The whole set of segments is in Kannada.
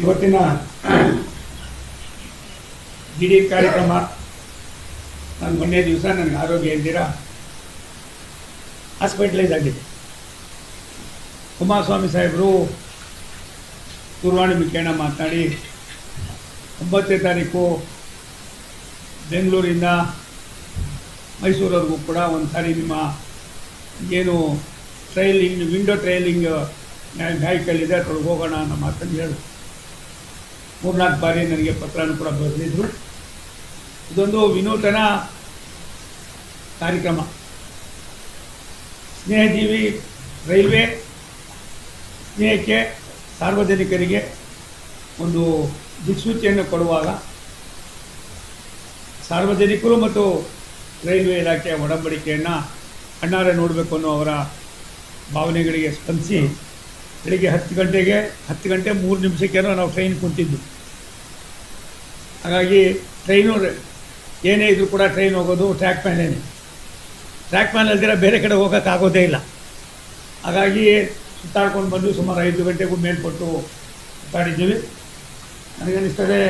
ಇವತ್ತಿನ ದಿಢೀರ್ ಕಾರ್ಯಕ್ರಮ. ನಾನು ಮೊನ್ನೆ ದಿವಸ ನನಗೆ ಆರೋಗ್ಯ ಇಲ್ದಿರ ಹಾಸ್ಪಿಟಲೈಸ್ ಆಗಿದೆ. ಕುಮಾರಸ್ವಾಮಿ ಸಾಹೇಬರು ದೂರವಾಣಿ ಮುಖೇನ ಮಾತನಾಡಿ 9ನೇ ತಾರೀಕು ಬೆಂಗಳೂರಿಂದ ಮೈಸೂರವರೆಗೂ ಕೂಡ ಒಂದು ಸಾರಿ ನಿಮ್ಮ ಏನು ಟ್ರಯಲಿಂಗ್ ವಿಂಡೋ ಟ್ರಯಲಿಂಗ್ ವೆಹಿಕಲ್ ಅದ್ರೊಳಗೆ ಹೋಗೋಣ ಅನ್ನೋ ಮಾತನ್ನು ಹೇಳು. 3-4 ಬಾರಿ ನನಗೆ ಪತ್ರನೂ ಕೂಡ ಬರೆದಿದ್ರು. ಇದೊಂದು ವಿನೂತನ ಕಾರ್ಯಕ್ರಮ. ಸ್ನೇಹಜೀವಿ ರೈಲ್ವೆ ಸ್ನೇಹಕ್ಕೆ ಸಾರ್ವಜನಿಕರಿಗೆ ಒಂದು ದಿಕ್ಸೂಚಿಯನ್ನು ಕೊಡುವಾಗ ಸಾರ್ವಜನಿಕರು ಮತ್ತು ರೈಲ್ವೆ ಇಲಾಖೆಯ ಒಡಂಬಡಿಕೆಯನ್ನು ಕಣ್ಣಾರೆ ನೋಡಬೇಕು ಅನ್ನೋ ಅವರ ಭಾವನೆಗಳಿಗೆ ಸ್ಪಂದಿಸಿ ಬೆಳಿಗ್ಗೆ 10 ಗಂಟೆ 3 ನಿಮಿಷಕ್ಕೇನೋ ನಾವು ಟ್ರೈನ್ ಕುಂತಿದ್ದು. ಹಾಗಾಗಿ ಟ್ರೈನು ಏನೇ ಇದ್ರೂ ಕೂಡ ಟ್ರೈನ್ ಹೋಗೋದು ಟ್ರ್ಯಾಕ್ ಮೇಲೇನೆ. ಟ್ರ್ಯಾಕ್ ಮೇಲೆ ಅಲ್ದಿರ ಬೇರೆ ಕಡೆ ಹೋಗೋಕ್ಕಾಗೋದೇ ಇಲ್ಲ. ಹಾಗಾಗಿ ಸುತ್ತಾಡ್ಕೊಂಡು ಬಂದು ಸುಮಾರು 5 ಗಂಟೆಗೂ ಮೇಲ್ಪಟ್ಟು ಸುತ್ತಾಡಿದ್ದೀವಿ. ನನಗನ್ನಿಸ್ತದೆ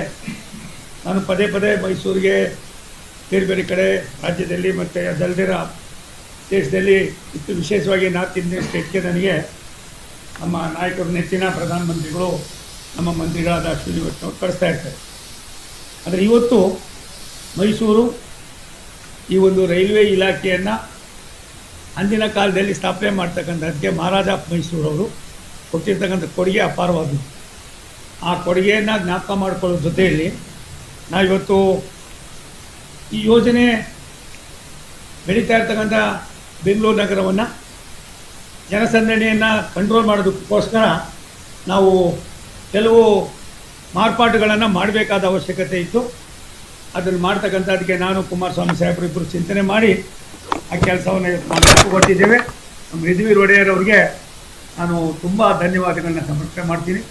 ನಾನು ಪದೇ ಪದೇ ಮೈಸೂರಿಗೆ ಬೇರೆ ಬೇರೆ ಕಡೆ ರಾಜ್ಯದಲ್ಲಿ ಮತ್ತು ಅದಲ್ದಿರ ದೇಶದಲ್ಲಿ ಇತ್ತು. ವಿಶೇಷವಾಗಿ ನಾರ್ತ್ ಇಂಡಿಯನ್ ಸ್ಟೇಟ್ಗೆ ನನಗೆ ನಮ್ಮ ನಾಯಕರು ನೆಚ್ಚಿನ ಪ್ರಧಾನಮಂತ್ರಿಗಳು ನಮ್ಮ ಮಂತ್ರಿಗಳಾದ ಅಶ್ವಿನಿ ವೈಷ್ಣವ್ ಕಳಿಸ್ತಾ ಇರ್ತಾರೆ. ಆದರೆ ಇವತ್ತು ಮೈಸೂರು ಈ ಒಂದು ರೈಲ್ವೆ ಇಲಾಖೆಯನ್ನು ಅಂದಿನ ಕಾಲದಲ್ಲಿ ಸ್ಥಾಪನೆ ಮಾಡ್ತಕ್ಕಂಥದ್ದಕ್ಕೆ ಮಹಾರಾಜ ಮೈಸೂರವರು ಕೊಟ್ಟಿರ್ತಕ್ಕಂಥ ಕೊಡುಗೆ ಅಪಾರವಾದದ್ದು. ಆ ಕೊಡುಗೆಯನ್ನು ಜ್ಞಾಪಕ ಮಾಡಿಕೊಳ್ಳೋ ಜೊತೆಯಲ್ಲಿ ನಾವಿವತ್ತು ಈ ಯೋಜನೆ ಬೆಳೀತಾ ಇರ್ತಕ್ಕಂಥ ಬೆಂಗಳೂರು ನಗರವನ್ನು ಜನಸಂದಣಿಯನ್ನು ಕಂಟ್ರೋಲ್ ಮಾಡೋದಕ್ಕೋಸ್ಕರ ನಾವು ಕೆಲವು ಮಾರ್ಪಾಟುಗಳನ್ನು ಮಾಡಬೇಕಾದ ಅವಶ್ಯಕತೆ ಇತ್ತು. ಅದನ್ನು ಮಾಡ್ತಕ್ಕಂಥದ್ದಕ್ಕೆ ನಾನು ಕುಮಾರಸ್ವಾಮಿ ಸಾಹೇಬರು ಇಬ್ಬರು ಚಿಂತನೆ ಮಾಡಿ ಆ ಕೆಲಸವನ್ನು ಕೊಟ್ಟಿದ್ದೇವೆ. ನಮ್ಮ ಯದುವೀರ್ ಒಡೆಯರ್ ಅವರಿಗೆ ನಾನು ತುಂಬ ಧನ್ಯವಾದಗಳನ್ನ ಸಮರ್ಪಣೆ ಮಾಡ್ತೀನಿ.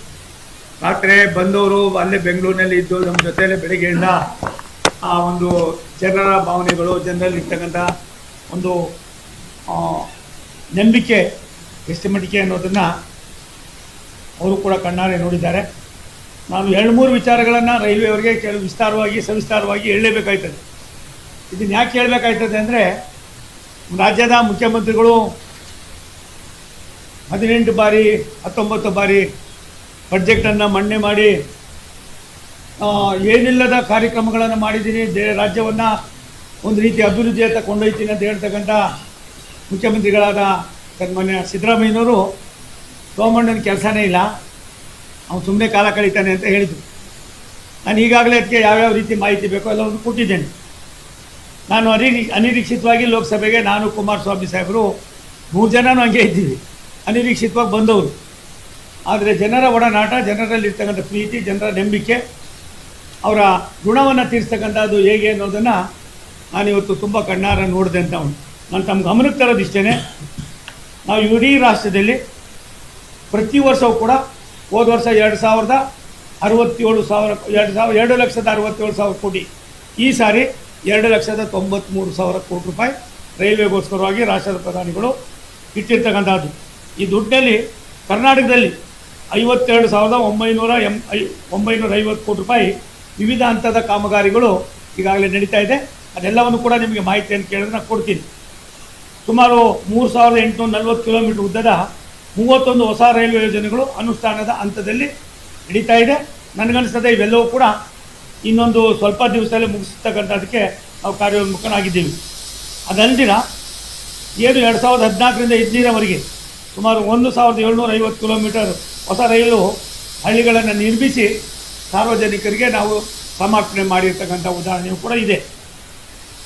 ರಾತ್ರಿ ಬಂದವರು ಅಲ್ಲೇ ಬೆಂಗಳೂರಿನಲ್ಲಿ ಇದ್ದು ನಮ್ಮ ಜೊತೆಯಲ್ಲೇ ಬೆಳಗ್ಗೆಯಿಂದ ಆ ಒಂದು ಜನರ ಭಾವನೆಗಳು, ಜನರಲ್ಲಿ ಇರ್ತಕ್ಕಂಥ ಒಂದು ನಂಬಿಕೆ ಎಷ್ಟು ಮಟ್ಟಿಗೆ ಅನ್ನೋದನ್ನು ಅವರು ಕೂಡ ಕಣ್ಣಾರೆ ನೋಡಿದ್ದಾರೆ. ನಾನು 2-3 ವಿಚಾರಗಳನ್ನು ರೈಲ್ವೆಯವರಿಗೆ ಕೆಲವು ಸವಿಸ್ತಾರವಾಗಿ ಹೇಳಲೇಬೇಕಾಯ್ತದೆ. ಇದನ್ನು ಯಾಕೆ ಹೇಳಬೇಕಾಯ್ತದೆ ಅಂದರೆ, ರಾಜ್ಯದ ಮುಖ್ಯಮಂತ್ರಿಗಳು 18 ಬಾರಿ 19 ಬಾರಿ ಬಡ್ಜೆಟನ್ನು ಮಂಡನೆ ಮಾಡಿ ಏನಿಲ್ಲದ ಕಾರ್ಯಕ್ರಮಗಳನ್ನು ಮಾಡಿದ್ದೀನಿ, ರಾಜ್ಯವನ್ನು ಒಂದು ರೀತಿ ಅಭಿವೃದ್ಧಿಯತ್ತ ಕೊಂಡೊಯ್ತೀನಿ ಅಂತ ಹೇಳ್ತಕ್ಕಂಥ ಮುಖ್ಯಮಂತ್ರಿಗಳಾದ ಸನ್ಮಾನ್ಯ ಸಿದ್ದರಾಮಯ್ಯನವರು ಸೋಮಣ್ಣನ ಕೆಲಸನೇ ಇಲ್ಲ, ಅವನು ಸುಮ್ಮನೆ ಕಾಲ ಕಳೀತಾನೆ ಅಂತ ಹೇಳಿದರು. ನಾನು ಈಗಾಗಲೇ ಅದಕ್ಕೆ ಯಾವ್ಯಾವ ರೀತಿ ಮಾಹಿತಿ ಬೇಕೋ ಎಲ್ಲವನ್ನು ಕೊಟ್ಟಿದ್ದೇನೆ. ನಾನು ಅನಿರೀಕ್ಷಿತವಾಗಿ ಲೋಕಸಭೆಗೆ ನಾನು ಕುಮಾರಸ್ವಾಮಿ ಸಾಹೇಬರು 3 ಜನನೂ ಹಂಗೆ ಇದ್ದೀವಿ, ಅನಿರೀಕ್ಷಿತವಾಗಿ ಬಂದವರು. ಆದರೆ ಜನರ ಒಡನಾಟ, ಜನರಲ್ಲಿರ್ತಕ್ಕಂಥ ಪ್ರೀತಿ, ಜನರ ನಂಬಿಕೆ, ಅವರ ಋಣವನ್ನು ತೀರಿಸ್ತಕ್ಕಂಥದ್ದು ಹೇಗೆ ಅನ್ನೋದನ್ನು ನಾನಿವತ್ತು ತುಂಬ ಕಣ್ಣಾರ ನೋಡಿದೆ ಅಂತ ನಾನು ತಮ್ಮ ಗಮನಕ್ಕೆ ತರೋದಿಷ್ಟೇ. ನಾವು ಇಡೀ ರಾಷ್ಟ್ರದಲ್ಲಿ ಪ್ರತಿ ವರ್ಷವೂ ಕೂಡ ಹೋದ ವರ್ಷ 2,67,000 ಕೋಟಿ, ಈ ಸಾರಿ 2,93,000 ಕೋಟಿ ರೂಪಾಯಿ ರೈಲ್ವೆಗೋಸ್ಕರವಾಗಿ ರಾಷ್ಟ್ರದ ಪ್ರಧಾನಿಗಳು ಇಟ್ಟಿರ್ತಕ್ಕಂಥದ್ದು. ಈ ದುಡ್ಡಿನಲ್ಲಿ ಕರ್ನಾಟಕದಲ್ಲಿ 52,950 ಕೋಟಿ ರೂಪಾಯಿ ವಿವಿಧ ಹಂತದ ಕಾಮಗಾರಿಗಳು ಈಗಾಗಲೇ ನಡೀತಾ ಇದೆ. ಅದೆಲ್ಲವನ್ನು ಕೂಡ ನಿಮಗೆ ಮಾಹಿತಿಯನ್ನು ಕೇಳಿದ್ರೆ ನಾನು ಕೊಡ್ತೀನಿ. ಸುಮಾರು 3,840 ಕಿಲೋಮೀಟರ್ ಉದ್ದದ 31 ಹೊಸ ರೈಲ್ವೆ ಯೋಜನೆಗಳು ಅನುಷ್ಠಾನದ ಹಂತದಲ್ಲಿ ನಡೀತಾ ಇದೆ. ನನಗನ್ನಿಸ್ತದೆ ಇವೆಲ್ಲವೂ ಕೂಡ ಇನ್ನೊಂದು ಸ್ವಲ್ಪ ದಿವಸದಲ್ಲೇ ಮುಗಿಸ್ತಕ್ಕಂಥದ್ದಕ್ಕೆ ನಾವು ಕಾರ್ಯೋನ್ಮುಖನಾಗಿದ್ದೀವಿ. ಅದಲ್ದಿರ ಏನು 2014ರಿಂದ 2015ರವರೆಗೆ ಸುಮಾರು 1,750 ಕಿಲೋಮೀಟರ್ ಹೊಸ ರೈಲು ಹಳ್ಳಿಗಳನ್ನು ನಿರ್ಮಿಸಿ ಸಾರ್ವಜನಿಕರಿಗೆ ನಾವು ಸಮರ್ಪಣೆ ಮಾಡಿರ್ತಕ್ಕಂಥ ಉದಾಹರಣೆಯೂ ಕೂಡ ಇದೆ.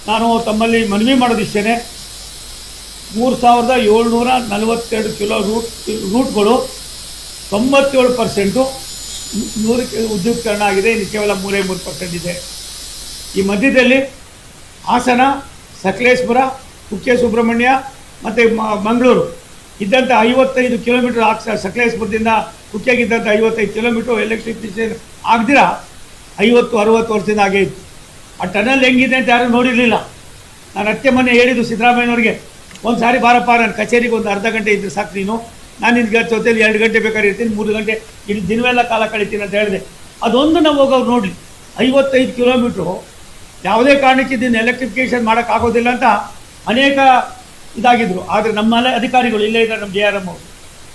ನಾನು ತಮ್ಮಲ್ಲಿ ಮನವಿ ಮಾಡೋದಿಷ್ಟೇ, 3,742 ಕಿಲೋ ರೂಟ್ಗಳು 97% 100ಕ್ಕೆ ಉದ್ಯೋಗೀಕರಣ ಆಗಿದೆ. ಇನ್ನು ಕೇವಲ 3% ಇದೆ. ಈ ಮಧ್ಯದಲ್ಲಿ ಹಾಸನ, ಸಕಲೇಶ್ಪುರ, ಕುಕ್ಕೆ ಸುಬ್ರಹ್ಮಣ್ಯ ಮತ್ತು ಮಂಗಳೂರು ಇದ್ದಂಥ 55 ಕಿಲೋಮೀಟರ್ ಸಕಲೇಶ್ಪುರದಿಂದ ಕುಕ್ಕೆಗಿದ್ದಂಥ 55 ಕಿಲೋಮೀಟರ್ ಎಲೆಕ್ಟ್ರಿಫಿಕೇಷನ್ ಆಗದಿರ 50-60 ವರ್ಷದಿಂದ ಆಗೇ ಇತ್ತು. ಆ ಟನಲ್ ಹೆಂಗಿದೆ ಅಂತ ಯಾರೂ ನೋಡಿರಲಿಲ್ಲ. ನಾನು ಮೊನ್ನೆ ಹೇಳಿದ್ದು ಸಿದ್ದರಾಮಯ್ಯನವ್ರಿಗೆ, ಒಂದು ಸಾರಿ ಬಾರಪ್ಪ ನನ್ನ ಕಚೇರಿಗೆ ಒಂದು ಅರ್ಧ ಗಂಟೆ ಇದ್ದರೆ ಸಾಕು, ನೀನು ನಾನು ನಿನ್ಗೆ ಜೊತೆಲಿ 2 ಗಂಟೆ ಬೇಕಾದ್ರೆ ಇರ್ತೀನಿ, 3 ಗಂಟೆ ಇಲ್ಲಿ ದಿನವೆಲ್ಲ ಕಾಲ ಕಳಿತೀನಿ ಅಂತ ಹೇಳಿದೆ. ಅದೊಂದು ನಾವು ಹೋಗೋರು ನೋಡಲಿ. 55 ಕಿಲೋಮೀಟ್ರು ಯಾವುದೇ ಕಾರಣಕ್ಕೆ ಇದನ್ನು ಎಲೆಕ್ಟ್ರಿಫಿಕೇಷನ್ ಮಾಡೋಕ್ಕಾಗೋದಿಲ್ಲ ಅಂತ ಅನೇಕ ಇದಾಗಿದ್ದರು. ಆದರೆ ನಮ್ಮಲ್ಲೇ ಅಧಿಕಾರಿಗಳು ಇಲ್ಲೇ ಇದ್ದಾರೆ. ನಮ್ಮ DRM ಅವರು,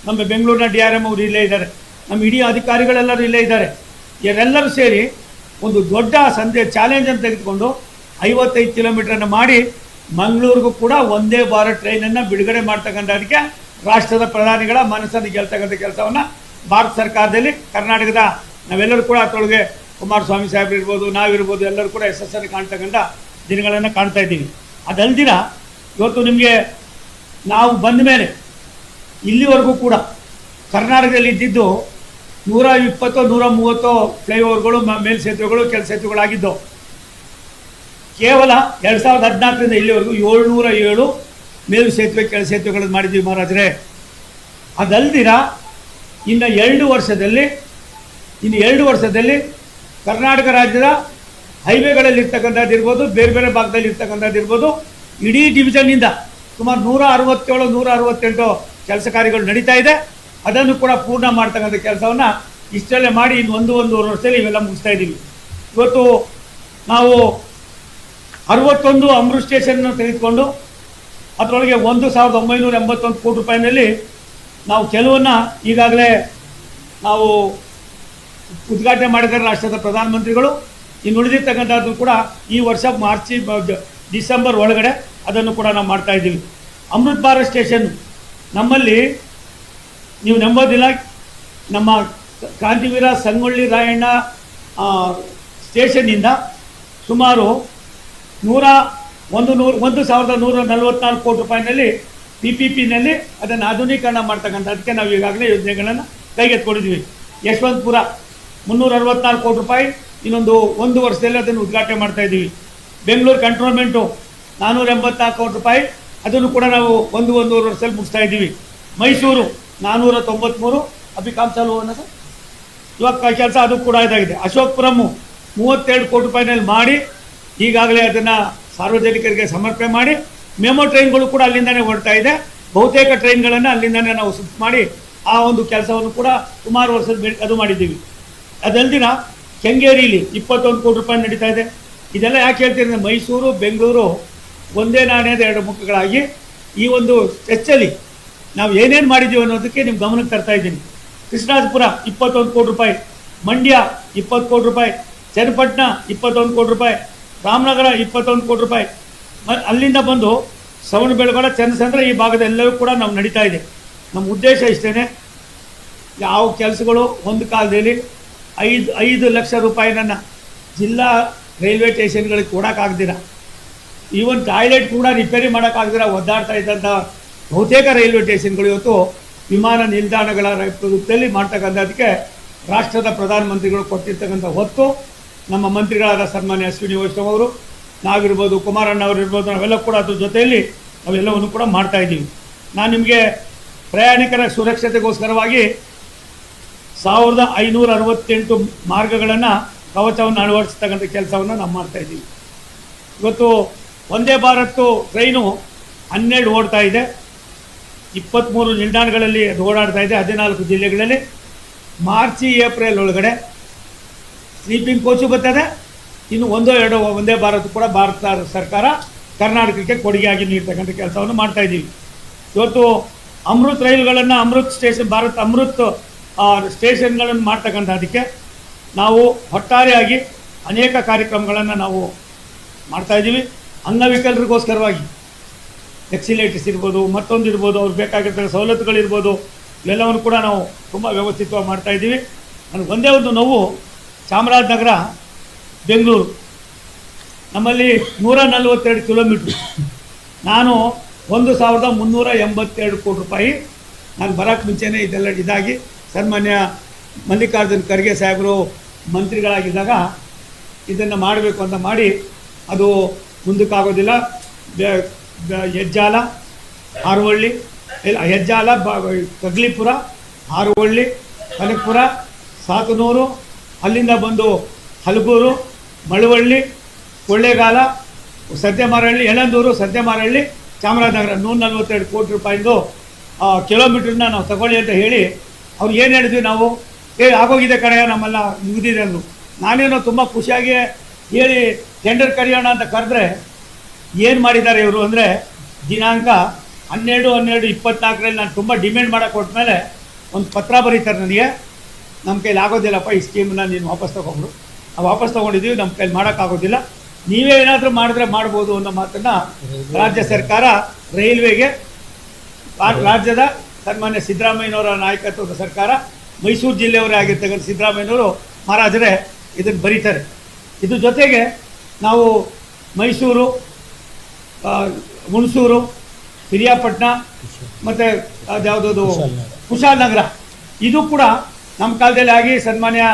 ನಮ್ಮ ಬೆಂಗಳೂರಿನ DRM ಅವರು ಇಲ್ಲೇ ಇದ್ದಾರೆ. ನಮ್ಮ ಇಡೀ ಅಧಿಕಾರಿಗಳೆಲ್ಲರೂ ಇಲ್ಲೇ ಇದ್ದಾರೆ. ಇವರೆಲ್ಲರೂ ಸೇರಿ ಒಂದು ದೊಡ್ಡ ಚಾಲೆಂಜನ್ನು ತೆಗೆದುಕೊಂಡು 55 ಕಿಲೋಮೀಟ್ರನ್ನು ಮಾಡಿ ಮಂಗಳೂರಿಗೂ ಕೂಡ ಒಂದೇ ಭಾರತ್ ಟ್ರೈನನ್ನು ಬಿಡುಗಡೆ ಮಾಡ್ತಕ್ಕಂಥದಕ್ಕೆ ರಾಷ್ಟ್ರದ ಪ್ರಧಾನಿಗಳ ಮನಸ್ಸನ್ನು ಗೆಲ್ತಕ್ಕಂಥ ಕೆಲಸವನ್ನು ಭಾರತ ಸರ್ಕಾರದಲ್ಲಿ ಕರ್ನಾಟಕದ ನಾವೆಲ್ಲರೂ ಕೂಡ ಅದರೊಳಗೆ ಕುಮಾರಸ್ವಾಮಿ ಸಾಹೇಬ್ರು ಇರ್ಬೋದು, ನಾವಿರ್ಬೋದು, ಎಲ್ಲರೂ ಕೂಡ ಯಶಸ್ಸನ್ನು ಕಾಣ್ತಕ್ಕಂಥ ದಿನಗಳನ್ನು ಕಾಣ್ತಾ ಇದ್ದೀವಿ. ಅದಲ್ದಿರ ಇವತ್ತು ನಿಮಗೆ ನಾವು ಬಂದ ಮೇಲೆ ಇಲ್ಲಿವರೆಗೂ ಕೂಡ ಕರ್ನಾಟಕದಲ್ಲಿ ಇದ್ದಿದ್ದು 120-130 ಫ್ಲೈಓವರ್ಗಳು, ಮೇಲ್ಸೇತುವೆಗಳು, ಕೆಳ ಸೇತುವೆಗಳಾಗಿದ್ದು. ಕೇವಲ 2014ರಿಂದ ಇಲ್ಲಿವರೆಗೂ 707 ಮೇಲು ಸೇತುವೆ, ಕೆಳ ಸೇತುವೆಗಳನ್ನು ಮಾಡಿದ್ದೀವಿ ಮಹಾರಾಜರೇ. ಅದಲ್ದಿರ ಇನ್ನು 2 ವರ್ಷದಲ್ಲಿ ಕರ್ನಾಟಕ ರಾಜ್ಯದ ಹೈವೇಗಳಲ್ಲಿ ಇರ್ತಕ್ಕಂಥದ್ದು ಇರ್ಬೋದು, ಬೇರೆ ಬೇರೆ ಭಾಗದಲ್ಲಿ ಇರ್ತಕ್ಕಂಥದ್ದು ಇರ್ಬೋದು, ಇಡೀ ಡಿವಿಷನ್ನಿಂದ ಸುಮಾರು 167-168 ಕೆಲಸ ಕಾರ್ಯಗಳು ನಡೀತಾ ಇದೆ. ಅದನ್ನು ಕೂಡ ಪೂರ್ಣ ಮಾಡ್ತಕ್ಕಂಥ ಕೆಲಸವನ್ನು ಇಷ್ಟರಲ್ಲೇ ಮಾಡಿ ಇನ್ನು 1-1.5 ವರ್ಷದಲ್ಲಿ ಇವೆಲ್ಲ ಮುಗಿಸ್ತಾ ಇದ್ದೀವಿ. ಇವತ್ತು ನಾವು 61 ಅಮೃತ್ ಸ್ಟೇಷನ್ನ ತೆಗೆದುಕೊಂಡು ಅದರೊಳಗೆ 1981 ಕೋಟಿ ರೂಪಾಯಿನಲ್ಲಿ ನಾವು ಕೆಲವನ್ನ ಈಗಾಗಲೇ ನಾವು ಉದ್ಘಾಟನೆ ಮಾಡಿದ್ದಾರೆ ರಾಷ್ಟ್ರದ ಪ್ರಧಾನಮಂತ್ರಿಗಳು. ಇನ್ನು ಉಳಿದಿರ್ತಕ್ಕಂಥದ್ದು ಕೂಡ ಈ ವರ್ಷ ಡಿಸೆಂಬರ್ ಒಳಗಡೆ ಅದನ್ನು ಕೂಡ ನಾವು ಮಾಡ್ತಾ ಇದ್ದೀವಿ. ಅಮೃತ್ ಭಾರತ್ ಸ್ಟೇಷನ್ ನಮ್ಮಲ್ಲಿ ನೀವು ನಂಬೋದಿಲ್ಲ, ನಮ್ಮ ಕ್ರಾಂತಿವೀರ ಸಂಗೊಳ್ಳಿ ರಾಯಣ್ಣ ಸ್ಟೇಷನ್ನಿಂದ ಸುಮಾರು 1,144 ಕೋಟಿ ರೂಪಾಯಿನಲ್ಲಿ PPPನಲ್ಲಿ ಅದನ್ನು ಆಧುನೀಕರಣ ಮಾಡ್ತಕ್ಕಂಥದ್ದಕ್ಕೆ ನಾವು ಈಗಾಗಲೇ ಯೋಜನೆಗಳನ್ನು ಕೈಗೆತ್ತಿಕೊಂಡಿದ್ದೀವಿ. ಯಶವಂತಪುರ 364 ಕೋಟಿ ರೂಪಾಯಿ, ಇನ್ನೊಂದು 1 ವರ್ಷದಲ್ಲಿ ಅದನ್ನು ಉದ್ಘಾಟನೆ ಮಾಡ್ತಾ ಇದ್ದೀವಿ. ಬೆಂಗಳೂರು ಕಂಟ್ರೋನ್ಮೆಂಟು 484 ಕೋಟಿ ರೂಪಾಯಿ, ಅದನ್ನು ಕೂಡ ನಾವು 1-1.5 ವರ್ಷದಲ್ಲಿ ಮುಗಿಸ್ತಾ ಇದ್ದೀವಿ. ಮೈಸೂರು 493 ಅಭಿಕಾಮ್ ಚಾಲು ಅನ್ನೋ ಸರ್ ಇವಾಗ ಕೆಲಸ ಅದು ಕೂಡ ಇದಾಗಿದೆ. ಅಶೋಕ್ಪುರಮ್ಮು 32 ಕೋಟಿ ರೂಪಾಯಿನಲ್ಲಿ ಮಾಡಿ ಈಗಾಗಲೇ ಅದನ್ನು ಸಾರ್ವಜನಿಕರಿಗೆ ಸಮರ್ಪಣೆ ಮಾಡಿ ಮೆಮೊ ಟ್ರೈನ್ಗಳು ಕೂಡ ಅಲ್ಲಿಂದನೇ ಹೊರಡ್ತಾ ಇದೆ. ಬಹುತೇಕ ಟ್ರೈನ್ಗಳನ್ನು ಅಲ್ಲಿಂದನೇ ನಾವು ಶಿಫ್ಟ್ ಮಾಡಿ ಆ ಒಂದು ಕೆಲಸವನ್ನು ಕೂಡ ಸುಮಾರು ವರ್ಷದ ಅದು ಮಾಡಿದ್ದೀವಿ. ಅದಲ್ದಿನ ಕೆಂಗೇರಿಲಿ 21 ಕೋಟಿ ರೂಪಾಯಿ ನಡೀತಾ ಇದೆ. ಇದೆಲ್ಲ ಯಾಕೆ ಹೇಳ್ತೀನಿ ಅಂದರೆ ಮೈಸೂರು ಬೆಂಗಳೂರು ಒಂದೇ ನಾಣ್ಯದ 2 ಮುಖಗಳಾಗಿ ಈ ಒಂದು ಸ್ಟ್ರೆಚ್ಚಲ್ಲಿ ನಾವು ಏನೇನು ಮಾಡಿದ್ದೀವಿ ಅನ್ನೋದಕ್ಕೆ ನಿಮ್ಮ ಗಮನಕ್ಕೆ ತರ್ತಾ ಇದ್ದೀನಿ. ಕೃಷ್ಣರಾಜಪುರ 21 ಕೋಟಿ ರೂಪಾಯಿ, ಮಂಡ್ಯ 20 ಕೋಟಿ ರೂಪಾಯಿ, ಚನ್ನಪಟ್ಟಣ 21 ಕೋಟಿ ರೂಪಾಯಿ, ರಾಮನಗರ 21 ಕೋಟಿ ರೂಪಾಯಿ. ಅಲ್ಲಿಂದ ಬಂದು ಶ್ರವಣಬೆಳಗೊಳ, ಚನ್ನಸಂದ್ರ ಈ ಭಾಗದೆಲ್ಲವೂ ಕೂಡ ನಾವು ನಡೀತಾ ಇದೆ. ನಮ್ಮ ಉದ್ದೇಶ ಇಷ್ಟೇ, ಯಾವ ಕೆಲಸಗಳು ಒಂದು ಕಾಲದಲ್ಲಿ 5 ಲಕ್ಷ ರೂಪಾಯಿನನ್ನು ಜಿಲ್ಲಾ ರೈಲ್ವೆ ಸ್ಟೇಷನ್ಗಳಿಗೆ ಕೊಡೋಕ್ಕಾಗ್ದಿರ, ಈವನ್ ಟಾಯ್ಲೆಟ್ ಕೂಡ ರಿಪೇರಿ ಮಾಡೋಕ್ಕಾಗ್ದಿರ ಒದ್ದಾಡ್ತಾ ಇದ್ದಂಥ ಬಹುತೇಕ ರೈಲ್ವೆ ಸ್ಟೇಷನ್ಗಳು ಇವತ್ತು ವಿಮಾನ ನಿಲ್ದಾಣಗಳ ರೂಪದಲ್ಲಿ ಮಾಡ್ತಕ್ಕಂಥದ್ದಕ್ಕೆ ರಾಷ್ಟ್ರದ ಪ್ರಧಾನಮಂತ್ರಿಗಳು ಕೊಟ್ಟಿರ್ತಕ್ಕಂಥ ಹೊತ್ತು ನಮ್ಮ ಮಂತ್ರಿಗಳಾದ ಸನ್ಮಾನ್ಯ ಅಶ್ವಿನಿ ವೈಷ್ಣವ್ ಅವರು, ನಾವಿರ್ಬೋದು, ಕುಮಾರಣ್ಣ ಅವರು ಇರ್ಬೋದು, ನಾವೆಲ್ಲ ಕೂಡ ಅದ್ರ ಜೊತೆಯಲ್ಲಿ ನಾವೆಲ್ಲವನ್ನು ಕೂಡ ಮಾಡ್ತಾಯಿದ್ದೀವಿ. ನಾನು ನಿಮಗೆ ಪ್ರಯಾಣಿಕರ ಸುರಕ್ಷತೆಗೋಸ್ಕರವಾಗಿ 1568 ಮಾರ್ಗಗಳನ್ನು ಕವಚವನ್ನು ಅಳವಡಿಸ್ತಕ್ಕಂಥ ಕೆಲಸವನ್ನು ನಾವು ಮಾಡ್ತಾಯಿದ್ದೀವಿ. ಇವತ್ತು ವಂದೇ ಭಾರತ್ ಟ್ರೈನು 12 ಓಡ್ತಾ ಇದೆ, 23 ನಿಲ್ದಾಣಗಳಲ್ಲಿ ಅದು ಓಡಾಡ್ತಾ ಇದೆ, 14 ಜಿಲ್ಲೆಗಳಲ್ಲಿ. ಮಾರ್ಚ್ ಏಪ್ರಿಲ್ ಒಳಗಡೆ ಸ್ಲೀಪಿಂಗ್ ಕೋಚು ಬರ್ತದೆ. ಇನ್ನು 1-2 ವಂದೇ ಭಾರತ್ ಕೂಡ ಭಾರತ ಸರ್ಕಾರ ಕರ್ನಾಟಕಕ್ಕೆ ಕೊಡುಗೆಯಾಗಿ ನೀಡ್ತಕ್ಕಂಥ ಕೆಲಸವನ್ನು ಮಾಡ್ತಾಯಿದ್ದೀವಿ. ಇವತ್ತು ಅಮೃತ್ ರೈಲುಗಳನ್ನು, ಅಮೃತ್ ಸ್ಟೇಷನ್ಗಳನ್ನು ಮಾಡ್ತಕ್ಕಂಥದ್ದಕ್ಕೆ ನಾವು ಒಟ್ಟಾರೆಯಾಗಿ ಅನೇಕ ಕಾರ್ಯಕ್ರಮಗಳನ್ನು ನಾವು ಮಾಡ್ತಾಯಿದ್ದೀವಿ. ಅಂಗವಿಕಲರಿಗೋಸ್ಕರವಾಗಿ ಎಕ್ಸಿಲೇಟರ್ಸ್ ಇರ್ಬೋದು, ಮತ್ತೊಂದು ಇರ್ಬೋದು, ಅವ್ರಿಗೆ ಬೇಕಾಗಿರ್ತಕ್ಕ ಸವಲತ್ತುಗಳಿರ್ಬೋದು, ಇವೆಲ್ಲವನ್ನು ಕೂಡ ನಾವು ತುಂಬ ವ್ಯವಸ್ಥಿತವಾಗಿ ಮಾಡ್ತಾಯಿದ್ದೀವಿ. ನನಗೆ ಒಂದೇ ಒಂದು ನೋವು, ಚಾಮರಾಜನಗರ ಬೆಂಗಳೂರು ನಮ್ಮಲ್ಲಿ 142 ಕಿಲೋಮೀಟ್ರ್. ನಾನು 1,382 ಕೋಟಿ ರೂಪಾಯಿ ನಾನು ಬರೋಕ್ಕೆ ಮುಂಚೆನೇ ಇದೆಲ್ಲ ಇದಾಗಿ ಸನ್ಮಾನ್ಯ ಮಲ್ಲಿಕಾರ್ಜುನ್ ಖರ್ಗೆ ಸಾಹೇಬರು ಮಂತ್ರಿಗಳಾಗಿದ್ದಾಗ ಇದನ್ನು ಮಾಡಬೇಕು ಅಂತ ಮಾಡಿ ಅದು ಮುಂದಕ್ಕಾಗೋದಿಲ್ಲ. ಹೆಜ್ಜಾಲ, ಹಾರೋಹಳ್ಳಿ, ಹೆಜ್ಜಾಲ, ಕಗ್ಲಿಪುರ, ಹಾರೋಹಳ್ಳಿ, ಕನಕಪುರ, ಸಾತನೂರು, ಅಲ್ಲಿಂದ ಬಂದು ಹಲಗೂರು, ಮಳವಳ್ಳಿ, ಕೊಳ್ಳೇಗಾಲ, ಸತ್ಯಮಾರಹಳ್ಳಿ, ಯಳಂದೂರು, ಸತ್ಯಮಾರಹಳ್ಳಿ, ಚಾಮರಾಜನಗರ 142 ಕೋಟಿ ರೂಪಾಯಿಂದು ಕಿಲೋಮೀಟ್ರನ್ನ ನಾವು ತಗೊಳ್ಳಿ ಅಂತ ಹೇಳಿ ಅವ್ರು ಏನು ಹೇಳಿದ್ವಿ ನಾವು, ಆಗೋಗಿದೆ ಕಣೆ ನಮ್ಮೆಲ್ಲ ಮುಗಿದಿದೆ ಅಂದರು. ನಾನೇನೋ ತುಂಬ ಖುಷಿಯಾಗಿ ಹೇಳಿ ಟೆಂಡರ್ ಕರೆಯೋಣ ಅಂತ ಕರೆದ್ರೆ ಏನು ಮಾಡಿದ್ದಾರೆ ಇವರು ಅಂದರೆ, ದಿನಾಂಕ 12/12/24 ನಾನು ತುಂಬ ಡಿಮ್ಯಾಂಡ್ ಮಾಡೋಕ್ಕೆ ಕೊಟ್ಮೇಲೆ ಒಂದು ಪತ್ರ ಬರೀತಾರೆ ನನಗೆ, ನಮ್ಮ ಕೈಲಿ ಆಗೋದಿಲ್ಲಪ್ಪ ಈ ಸ್ಕೀಮನ್ನ ನೀನು ವಾಪಸ್ ತೊಗೊಂಡು. ನಾವು ವಾಪಸ್ ತೊಗೊಂಡಿದ್ದೀವಿ, ನಮ್ಮ ಕೈಲಿ ಮಾಡೋಕ್ಕಾಗೋದಿಲ್ಲ, ನೀವೇ ಏನಾದರೂ ಮಾಡಿದ್ರೆ ಮಾಡ್ಬೋದು ಅನ್ನೋ ಮಾತನ್ನು ರಾಜ್ಯ ಸರ್ಕಾರ ರೈಲ್ವೆಗೆ, ರಾಜ್ಯದ ಸನ್ಮಾನ್ಯ ಸಿದ್ದರಾಮಯ್ಯನವರ ನಾಯಕತ್ವದ ಸರ್ಕಾರ, ಮೈಸೂರು ಜಿಲ್ಲೆಯವರೇ ಆಗಿರ್ತಕ್ಕಂಥ ಸಿದ್ದರಾಮಯ್ಯನವರು ಮಹಾರಾಜರೇ ಇದನ್ನು ಬರೀತಾರೆ. ಇದ್ರ ಜೊತೆಗೆ ನಾವು ಮೈಸೂರು, ಹುಣಸೂರು, ಪಿರಿಯಾಪಟ್ಟಣ ಮತ್ತು ಅದ್ಯಾವುದದು ಕುಶಾಲನಗರ, ಇದು ಕೂಡ ನಮ್ಮ ಕಾಲದಲ್ಲಿ ಆಗಿ ಸನ್ಮಾನ್ಯ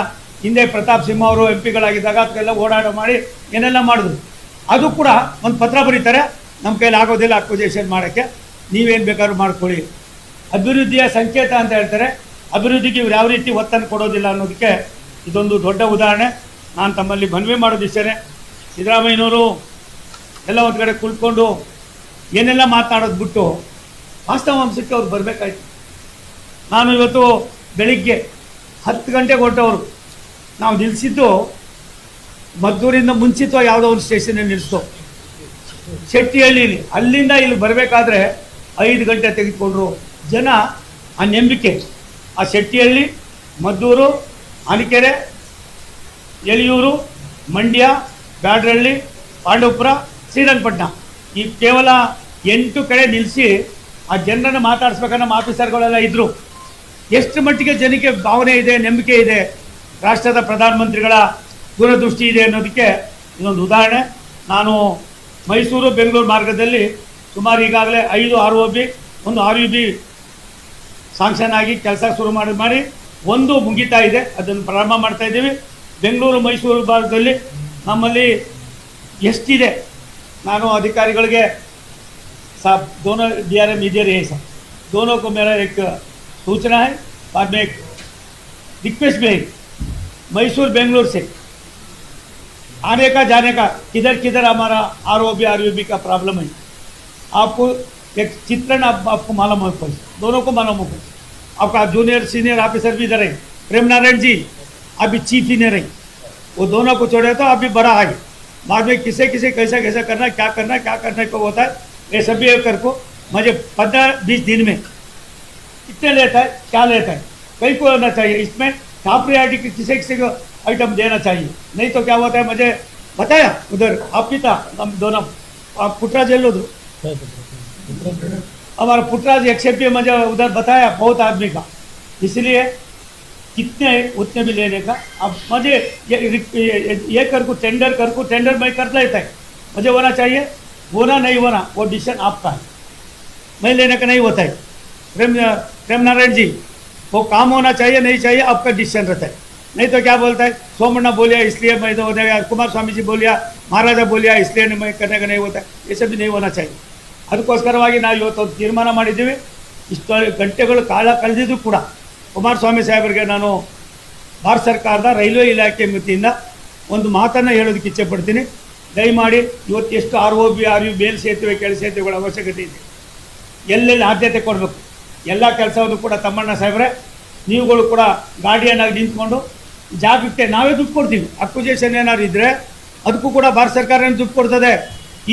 ಹಿಂದೆ ಪ್ರತಾಪ್ ಸಿಂಹ ಅವರು MP ಗಳಾಗಿದ್ದಾಗ ಅದಕ್ಕೆಲ್ಲ ಓಡಾಟ ಮಾಡಿ ಏನೆಲ್ಲ ಮಾಡಿದ್ರು. ಅದು ಕೂಡ ಒಂದು ಪತ್ರ ಬರೀತಾರೆ, ನಮ್ಮ ಕೈಲಿ ಆಗೋದಿಲ್ಲ ಅಕ್ವಿಜೇಷನ್ ಮಾಡೋಕ್ಕೆ, ನೀವೇನು ಬೇಕಾದ್ರೂ ಮಾಡ್ಕೊಳ್ಳಿ. ಅಭಿವೃದ್ಧಿಯ ಸಂಕೇತ ಅಂತ ಹೇಳ್ತಾರೆ, ಅಭಿವೃದ್ಧಿಗೆ ಇವ್ರು ಯಾವ ರೀತಿ ಒತ್ತನ್ನು ಕೊಡೋದಿಲ್ಲ ಅನ್ನೋದಕ್ಕೆ ಇದೊಂದು ದೊಡ್ಡ ಉದಾಹರಣೆ. ನಾನು ತಮ್ಮಲ್ಲಿ ಮನವಿ ಮಾಡೋದಿಷ್ಟೇ, ಸಿದ್ದರಾಮಯ್ಯನವರು ಎಲ್ಲ ಒಂದು ಕಡೆ ಕುಳ್ಕೊಂಡು ಏನೆಲ್ಲ ಮಾತನಾಡೋದು ಬಿಟ್ಟು ವಾಸ್ತವಾಂಶಕ್ಕೆ ಅವ್ರು ಬರಬೇಕಾಯ್ತು. ನಾನು ಇವತ್ತು ಬೆಳಿಗ್ಗೆ 10 ಗಂಟೆಗೆ ಹೊರಟವರು, ನಾವು ನಿಲ್ಲಿಸಿದ್ದು ಮದ್ದೂರಿಂದ ಮುಂಚಿತವಾಗಿ ಯಾವುದೋ ಒಂದು ಸ್ಟೇಷನಲ್ಲಿ ನಿಲ್ಲಿಸ್ತು, ಶೆಟ್ಟಿಹಳ್ಳಿಲಿ. ಅಲ್ಲಿಂದ ಇಲ್ಲಿ ಬರಬೇಕಾದ್ರೆ 5 ಗಂಟೆ ತೆಗೆದುಕೊಂಡ್ರು. ಜನ ಆ ನಂಬಿಕೆ, ಆ ಶೆಟ್ಟಿಹಳ್ಳಿ, ಮದ್ದೂರು, ಆನಿಕೆರೆ, ಯಳಿಯೂರು, ಮಂಡ್ಯ, ಬ್ಯಾಡ್ರಳ್ಳಿ, ಪಾಂಡವಪುರ, ಶ್ರೀರಂಗಪಟ್ಟಣ, ಈ ಕೇವಲ 8 ಕಡೆ ನಿಲ್ಲಿಸಿ ಆ ಜನರನ್ನು ಮಾತಾಡಿಸ್ಬೇಕನ್ನೋ ಆಫೀಸರ್ಗಳೆಲ್ಲ ಇದ್ದರು. ಎಷ್ಟು ಮಟ್ಟಿಗೆ ಜನಕ್ಕೆ ಭಾವನೆ ಇದೆ, ನಂಬಿಕೆ ಇದೆ, ರಾಷ್ಟ್ರದ ಪ್ರಧಾನಮಂತ್ರಿಗಳ ದೂರದೃಷ್ಟಿ ಇದೆ ಅನ್ನೋದಕ್ಕೆ ಇದೊಂದು ಉದಾಹರಣೆ. ನಾನು ಮೈಸೂರು ಬೆಂಗಳೂರು ಮಾರ್ಗದಲ್ಲಿ ಸುಮಾರು ಈಗಾಗಲೇ 5 ROB, 1 RUB ಸಾಂಕ್ಷನ್ ಆಗಿ ಕೆಲಸ ಶುರು ಮಾಡಿ ಒಂದು ಮುಗಿತಾ ಇದೆ, ಅದನ್ನು ಪ್ರಾರಂಭ ಮಾಡ್ತಾ ಇದ್ದೀವಿ. ಬೆಂಗಳೂರು ಮೈಸೂರು ಭಾಗದಲ್ಲಿ ನಮ್ಮಲ್ಲಿ ಎಷ್ಟಿದೆ, ನಾನು अधिकारिಗಳಿಗೆ साहब दोनों DRM इधर है साहब, दोनों को मेरा एक सूचना है, बाद में एक रिक्वेस्ट भी है, मैसूर बेंगलुरु से आने का जाने का किधर किधर हमारा ROB RUB का प्रॉब्लम है, आपको एक चित्रण आपको मालूम हो, दोनों को मालूम हो। आपका जूनियर सीनियर ऑफिसर भी इधर है, प्रेम नारायण जी अभी चीफ इंजीनियर है, वो दोनों को छोड़े तो अभी बड़ा है, बाद में किसे किसे कैसा कैसा करना, क्या करना को होता है, ये सभी करको मुझे 15-20 दिन में कितने लेता है, क्या लेता है, कहीं को होना चाहिए, इसमें टॉप प्रायोरिटी किसी किसी को आइटम देना चाहिए, नहीं तो क्या होता है मुझे बताया उधर आप भी था, हम दोनों आप पुटराज जेल उधर हमारा पुटराज XMP मुझे उधर बताया बहुत आदमी का, इसलिए कितने उतने भी लेने का। अब मुझे ये टेंडर मैं कर लेता है, मुझे होना चाहिए, होना नहीं होना वो डिसीजन आपका है, मैं लेने का नहीं होता है। प्रेम नारायण जी वो काम होना चाहिए नहीं चाहिए आपका डिसीजन रहता है, नहीं तो क्या बोलता है सोमण्णा बोलिया इसलिए मैं तो हो जाएगा, कुमार स्वामी जी बोलिया, महाराजा बोलिया इसलिए मैं करने का नहीं होता है, ये सब भी नहीं होना चाहिए। ಅದಕ್ಕೋಸ್ಕರವಾಗಿ ನಾವು ಇವತ್ತು ತೀರ್ಮಾನ ಮಾಡಿದ್ದೀವಿ. ಇಷ್ಟು ಗಂಟೆಗಳು ಕಾಲ ಕಳೆದಿದ್ದು ಕೂಡ ಕುಮಾರಸ್ವಾಮಿ ಸಾಹೇಬರಿಗೆ ನಾನು ಭಾರತ ಸರ್ಕಾರದ ರೈಲ್ವೆ ಇಲಾಖೆ ವತಿಯಿಂದ ಒಂದು ಮಾತನ್ನು ಹೇಳೋದಕ್ಕೆ ಇಚ್ಛೆ ಪಡ್ತೀನಿ. ದಯಮಾಡಿ ಇವತ್ತು ಎಷ್ಟು ROB RUB ಮೇಲ್ ಸೇತುವೆ ಕೆಳ ಸೇತುವೆಗಳ ಅವಶ್ಯಕತೆ ಇದೆ, ಎಲ್ಲೆಲ್ಲಿ ಆದ್ಯತೆ ಕೊಡಬೇಕು, ಎಲ್ಲ ಕೆಲಸವನ್ನು ಕೂಡ ತಮ್ಮಣ್ಣ ಸಾಹೇಬ್ರೆ ನೀವುಗಳು ಕೂಡ ಗಾರ್ಡಿಯನ್ ಆಗಿ ನಿಂತ್ಕೊಂಡು ಜಾಗಕ್ಕೆ ನಾವೇ ದುಡ್ಡು ಕೊಡ್ತೀವಿ. ಅಕ್ವಿಜೇಷನ್ ಏನಾದ್ರು ಇದ್ದರೆ ಅದಕ್ಕೂ ಕೂಡ ಭಾರತ ಸರ್ಕಾರ ದುಡ್ಡು ಕೊಡ್ತದೆ.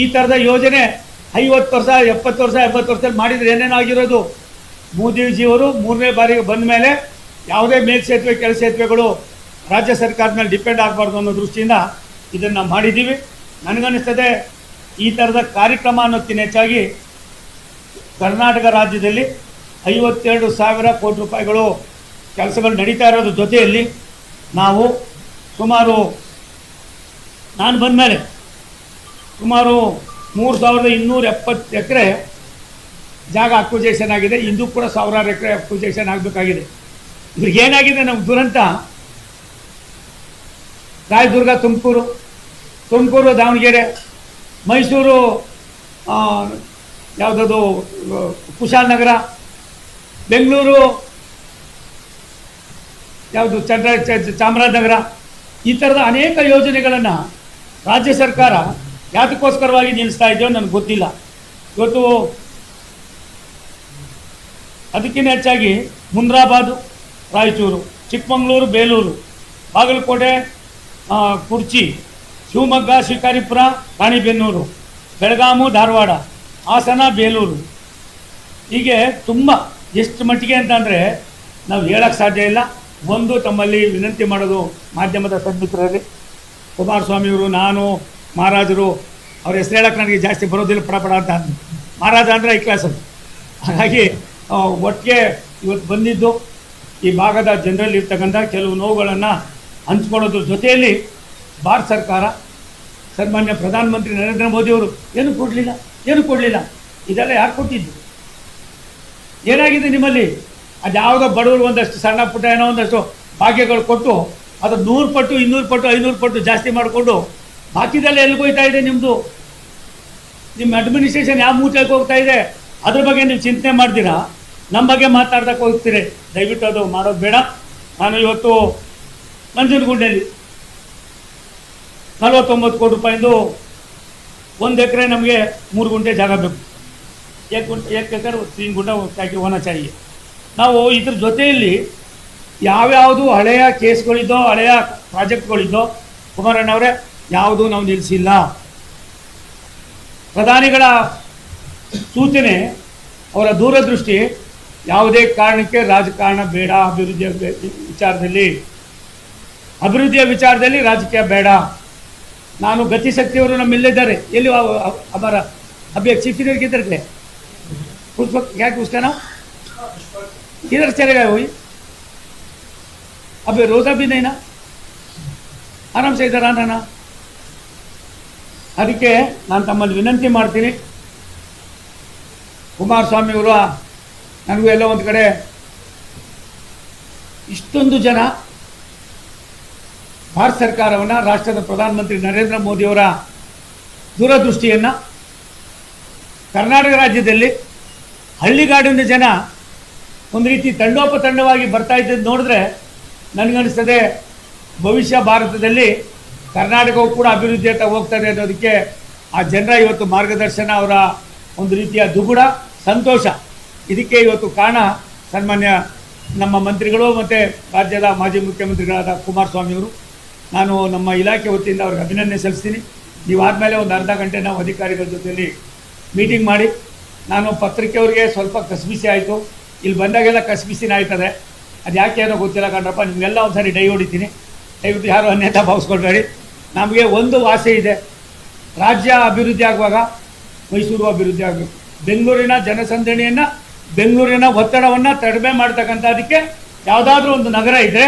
ಈ ಥರದ ಯೋಜನೆ 50 ವರ್ಷ 70 ವರ್ಷ 80 ವರ್ಷದಲ್ಲಿ ಮಾಡಿದರೆ ಏನೇನಾಗಿರೋದು. ಮೋದಿಜಿಯವರು 3ನೇ ಬಾರಿಗೆ ಬಂದ ಮೇಲೆ ಯಾವುದೇ ಮೇಲ್ಸೇತುವೆ ಕೆಳ ಸೇತುವೆಗಳು ರಾಜ್ಯ ಸರ್ಕಾರದ ಮೇಲೆ ಡಿಪೆಂಡ್ ಆಗಬಾರ್ದು ಅನ್ನೋ ದೃಷ್ಟಿಯಿಂದ ಇದನ್ನು ಮಾಡಿದ್ದೀವಿ. ನನಗನ್ನಿಸ್ತದೆ ಈ ಥರದ ಕಾರ್ಯಕ್ರಮ ಅನ್ನೋದಕ್ಕಿಂತ ಹೆಚ್ಚಾಗಿ ಕರ್ನಾಟಕ ರಾಜ್ಯದಲ್ಲಿ 52,000 ಕೋಟಿ ರೂಪಾಯಿಗಳು ಕೆಲಸಗಳು ನಡೀತಾ ಇರೋದ್ರ ಜೊತೆಯಲ್ಲಿ ನಾವು ಸುಮಾರು ನಾನು ಬಂದ ಮೇಲೆ ಸುಮಾರು 3,270 ಎಕರೆ ಜಾಗ ಅಕ್ವಿಜೇಷನ್ ಆಗಿದೆ. ಇಂದು ಕೂಡ 1,000 ಎಕರೆ ಅಕ್ವಿಜೇಷನ್ ಆಗಬೇಕಾಗಿದೆ. ಇವ್ರಿಗೆ ಏನಾಗಿದೆ ನಮ್ಮ ದುರಂತ, ರಾಯದುರ್ಗ ತುಮಕೂರು ದಾವಣಗೆರೆ, ಮೈಸೂರು ಯಾವುದದು ಕುಶಾಲನಗರ, ಬೆಂಗಳೂರು ಯಾವುದು ಚಾಮರಾಜನಗರ, ಈ ಥರದ ಅನೇಕ ಯೋಜನೆಗಳನ್ನು ರಾಜ್ಯ ಸರ್ಕಾರ ಯಾತಕ್ಕೋಸ್ಕರವಾಗಿ ನಿಲ್ಲಿಸ್ತಾ ಇದೆಯೋ ನನಗೆ ಗೊತ್ತಿಲ್ಲ. ಇವತ್ತು ಅದಕ್ಕಿಂತ ಹೆಚ್ಚಾಗಿ ಮುನ್ರಾಬಾದು, ರಾಯಚೂರು, ಚಿಕ್ಕಮಗಳೂರು, ಬೇಲೂರು, ಬಾಗಲಕೋಟೆ, ಕುರ್ಚಿ, ಶಿವಮೊಗ್ಗ, ಶಿಕಾರಿಪುರ, ರಾಣಿಬೆನ್ನೂರು, ಬೆಳಗಾಮು, ಧಾರವಾಡ, ಹಾಸನ, ಬೇಲೂರು, ಹೀಗೆ ತುಂಬ ಎಷ್ಟು ಮಟ್ಟಿಗೆ ಅಂತಂದರೆ ನಾವು ಹೇಳೋಕ್ಕೆ ಸಾಧ್ಯ ಇಲ್ಲ. ಒಂದು ತಮ್ಮಲ್ಲಿ ವಿನಂತಿ ಮಾಡೋದು ಮಾಧ್ಯಮದ ಸನ್ಮಿತ್ರರಲ್ಲಿ, ಕುಮಾರಸ್ವಾಮಿಯವರು, ನಾನು, ಮಹಾರಾಜರು, ಅವ್ರ ಹೆಸರು ಹೇಳೋಕ್ಕೆ ನನಗೆ ಜಾಸ್ತಿ ಬರೋದಿಲ್ಲ, ಪಡಪಡ ಅಂತ ಮಹಾರಾಜ ಅಂದರೆ ಈ ಕ್ಲಾಸಲ್ಲಿ. ಹಾಗಾಗಿ ಒಟ್ಟಿಗೆ ಇವತ್ತು ಬಂದಿದ್ದು ಈ ಭಾಗದ ಜನರಲ್ಲಿ ಇರ್ತಕ್ಕಂಥ ಕೆಲವು ನೋವುಗಳನ್ನು ಹಂಚ್ಕೊಳ್ಳೋದ್ರ ಜೊತೆಯಲ್ಲಿ ಭಾರತ ಸರ್ಕಾರ, ಸನ್ಮಾನ್ಯ ಪ್ರಧಾನಮಂತ್ರಿ ನರೇಂದ್ರ ಮೋದಿಯವರು ಏನೂ ಕೊಡಲಿಲ್ಲ. ಇದೆಲ್ಲ ಯಾರು ಕೊಟ್ಟಿದ್ದು? ಏನಾಗಿದೆ ನಿಮ್ಮಲ್ಲಿ? ಅದು ಯಾವುದೋ ಬಡವರು ಒಂದಷ್ಟು ಸಣ್ಣ ಪುಟ್ಟ ಏನೋ ಒಂದಷ್ಟು ಭಾಗ್ಯಗಳು ಕೊಟ್ಟು ಅದು 100 ಪಟ್ಟು, 200 ಪಟ್ಟು, 500 ಪಟ್ಟು ಜಾಸ್ತಿ ಮಾಡಿಕೊಂಡು ಬಾಕಿದೆಲ್ಲ ಎಲ್ಲಿಗೋಯ್ತಾ ಇದೆ? ನಿಮ್ಮ ಅಡ್ಮಿನಿಸ್ಟ್ರೇಷನ್ ಯಾವ ಮೂಟೆಗೆ ಹೋಗ್ತಾ ಇದೆ? ಅದ್ರ ಬಗ್ಗೆ ನೀವು ಚಿಂತನೆ ಮಾಡ್ತೀರಾ? ನಮ್ಮ ಬಗ್ಗೆ ಮಾತಾಡ್ದಕ್ಕೆ ಹೋಗ್ತೀರಿ. ದಯವಿಟ್ಟು ಅದು ಮಾಡೋದು ಬೇಡ. ನಾನು ಇವತ್ತು ನಂಜನಗೂಡಲ್ಲಿ 49 ಕೋಟಿ ರೂಪಾಯಿಂದು 1 ಎಕರೆ ನಮಗೆ 3 ಗುಂಟೆ ಜಾಗ ಬೇಕು. 1 ಎಕರೆ 3 ಗುಂಟೆ ಹಾಕಿ ಹೋನ ಚಾಹಿಯೆ. ನಾವು ಇದ್ರ ಜೊತೆಯಲ್ಲಿ ಯಾವ್ಯಾವುದು ಹಳೆಯ ಕೇಸ್ಗಳಿದ್ದೋ, ಹಳೆಯ ಪ್ರಾಜೆಕ್ಟ್ಗಳಿದ್ದೋ, ಕುಮಾರಣ್ಣವರೇ, ಯಾವುದೂ ನಾವು ನಿಲ್ಲಿಸಿಲ್ಲ. ಪ್ರಧಾನಿಗಳ ಸೂಚನೆ, ಅವರ ದೂರದೃಷ್ಟಿ, ಯಾವುದೇ ಕಾರಣಕ್ಕೆ ರಾಜಕಾರಣ ಬೇಡ, ಅಭಿವೃದ್ಧಿಯ ವಿಚಾರದಲ್ಲಿ ರಾಜಕೀಯ ಬೇಡ. ನಾನು ಗತಿಶಕ್ತಿಯವರು ನಮ್ಮಿಲ್ಲಿದ್ದಾರೆ. ಎಲ್ಲಿ ಅವರ अभी चीफ मिनिस्टर किधर थे उस वक्त? क्या उसका नाम किधर चले गए? वही अभी रोज़ा भी नहीं ना, आराम से इधर आना ना. ಅದಕ್ಕೆ ನಾನು ತಮ್ಮಲ್ಲಿ ವಿನಂತಿ ಮಾಡ್ತೀನಿ, ಕುಮಾರಸ್ವಾಮಿಯವರು ನನಗೂ ಎಲ್ಲ ಒಂದು ಕಡೆ ಇಷ್ಟೊಂದು ಜನ ಭಾರತ ಸರ್ಕಾರವನ್ನು, ರಾಷ್ಟ್ರದ ಪ್ರಧಾನಮಂತ್ರಿ ನರೇಂದ್ರ ಮೋದಿಯವರ ದೂರದೃಷ್ಟಿಯನ್ನು ಕರ್ನಾಟಕ ರಾಜ್ಯದಲ್ಲಿ ಹಳ್ಳಿಗಾಡಿನ ಜನ ಒಂದು ರೀತಿ ತಂಡೋಪತಂಡವಾಗಿ ಬರ್ತಾ ಇದ್ದದ್ದು ನೋಡಿದ್ರೆ ನನಗನ್ನಿಸ್ತದೆ ಭವಿಷ್ಯ ಭಾರತದಲ್ಲಿ ಕರ್ನಾಟಕವು ಕೂಡ ಅಭಿವೃದ್ಧಿಯತ್ತ ಹೋಗ್ತದೆ ಅನ್ನೋದಕ್ಕೆ ಆ ಜನರ ಇವತ್ತು ಮಾರ್ಗದರ್ಶನ, ಅವರ ಒಂದು ರೀತಿಯ ದುಗುಡ, ಸಂತೋಷ, ಇದಕ್ಕೆ ಇವತ್ತು ಕಾರಣ ಸನ್ಮಾನ್ಯ ನಮ್ಮ ಮಂತ್ರಿಗಳು ಮತ್ತು ರಾಜ್ಯದ ಮಾಜಿ ಮುಖ್ಯಮಂತ್ರಿಗಳಾದ ಕುಮಾರಸ್ವಾಮಿಯವರು. ನಾನು ನಮ್ಮ ಇಲಾಖೆ ವತಿಯಿಂದ ಅವ್ರಿಗೆ ಅಭಿನಂದನೆ ಸಲ್ಲಿಸ್ತೀನಿ. ನೀವು ಆದಮೇಲೆ ಒಂದು ಅರ್ಧ ಗಂಟೆ ನಾವು ಅಧಿಕಾರಿಗಳ ಜೊತೆಯಲ್ಲಿ ಮೀಟಿಂಗ್ ಮಾಡಿ, ನಾನು ಪತ್ರಿಕೆಯವ್ರಿಗೆ ಸ್ವಲ್ಪ ಕಸಿಬಿಸಿ ಆಯಿತು, ಇಲ್ಲಿ ಬಂದಾಗೆಲ್ಲ ಕಸಿಬಿಸಿನೇ ಆಯ್ತದೆ, ಅದು ಯಾಕೆ ಏನೋ ಗೊತ್ತಿಲ್ಲ ಕಣ್ರಪ್ಪ, ನಿಮಗೆಲ್ಲ ಒಂದು ಸಾರಿ ಡೈ ಹೊಡಿತೀನಿ, ದಯವಿಟ್ಟು ಯಾರು ಅನ್ಯತಾ ಭಾವಿಸ್ಕೊಳ್ಬೇಡಿ. ನಮಗೆ ಒಂದು ಆಸೆ ಇದೆ, ರಾಜ್ಯ ಅಭಿವೃದ್ಧಿ ಆಗುವಾಗ ಮೈಸೂರು ಅಭಿವೃದ್ಧಿ ಆಗಬೇಕು. ಬೆಂಗಳೂರಿನ ಜನಸಂದಣಿಯನ್ನು, ಬೆಂಗಳೂರಿನ ಒತ್ತಡವನ್ನು ಕಡಿಮೆ ಮಾಡ್ತಕ್ಕಂಥದ್ದಕ್ಕೆ ಯಾವುದಾದ್ರೂ ಒಂದು ನಗರ ಇದ್ದರೆ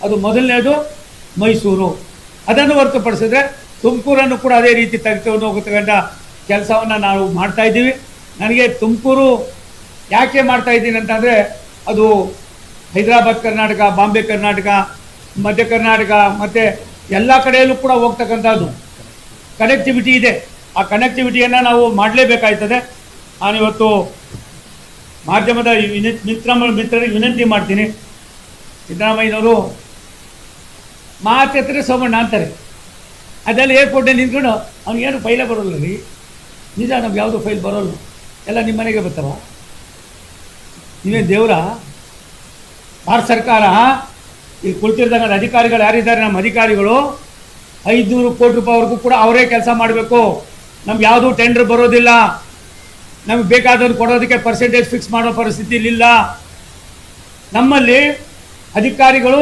ಅದು ಮೊದಲನೇದು ಮೈಸೂರು. ಅದನ್ನು ಹೊರತುಪಡಿಸಿದ್ರೆ ತುಮಕೂರನ್ನು ಕೂಡ ಅದೇ ರೀತಿ ತೆಗೆದುಕೊಂಡು ಹೋಗತಕ್ಕಂಥ ಕೆಲಸವನ್ನು ನಾವು ಮಾಡ್ತಾಯಿದ್ದೀವಿ. ನನಗೆ ತುಮಕೂರು ಯಾಕೆ ಮಾಡ್ತಾಯಿದ್ದೀನಿ ಅಂತಂದರೆ, ಅದು ಹೈದರಾಬಾದ್ ಕರ್ನಾಟಕ, ಬಾಂಬೆ ಕರ್ನಾಟಕ, ಮಧ್ಯ ಕರ್ನಾಟಕ ಮತ್ತು ಎಲ್ಲ ಕಡೆಯಲ್ಲೂ ಕೂಡ ಹೋಗ್ತಕ್ಕಂಥದ್ದು ಕನೆಕ್ಟಿವಿಟಿ ಇದೆ. ಆ ಕನೆಕ್ಟಿವಿಟಿಯನ್ನು ನಾವು ಮಾಡಲೇಬೇಕಾಯ್ತದೆ. ನಾನಿವತ್ತು ಮಾಧ್ಯಮದ ಮಿತ್ರರಿಗೆ ವಿನಂತಿ ಮಾಡ್ತೀನಿ, ಸಿದ್ದರಾಮಯ್ಯನವರು ಮಾತೆತ್ತರೆ ಸೋಮಣ್ಣ ಅಂತಾರೆ, ಅದೆಲ್ಲ ಏರ್ಪೋರ್ಟಲ್ಲಿ ನಿಂತ್ಕೊಂಡು ಅವ್ನಿಗೇನು ಫೈಲೇ ಬರೋಲ್ಲ ರೀ. ನಿಜ, ನಮ್ಗೆ ಯಾವುದು ಫೈಲ್ ಬರೋಲ್ಲ, ಎಲ್ಲ ನಿಮ್ಮ ಮನೆಗೆ ಬರ್ತಾವ. ನೀವೇ ದೇವರ? ಭಾರತ ಸರ್ಕಾರ ಇಲ್ಲಿ ಕುಳಿತಿರ್ತಕ್ಕಂಥ ಅಧಿಕಾರಿಗಳು ಯಾರಿದ್ದಾರೆ, ನಮ್ಮ ಅಧಿಕಾರಿಗಳು 500 ಕೋಟಿ ರೂಪಾಯಿವರೆಗೂ ಕೂಡ ಅವರೇ ಕೆಲಸ ಮಾಡಬೇಕು. ನಮ್ಗೆ ಯಾವುದೂ ಟೆಂಡರ್ ಬರೋದಿಲ್ಲ, ನಮಗೆ ಬೇಕಾದವ್ರು ಕೊಡೋದಕ್ಕೆ ಪರ್ಸೆಂಟೇಜ್ ಫಿಕ್ಸ್ ಮಾಡೋ ಪರಿಸ್ಥಿತಿ ಇಲ್ಲ. ನಮ್ಮಲ್ಲಿ ಅಧಿಕಾರಿಗಳು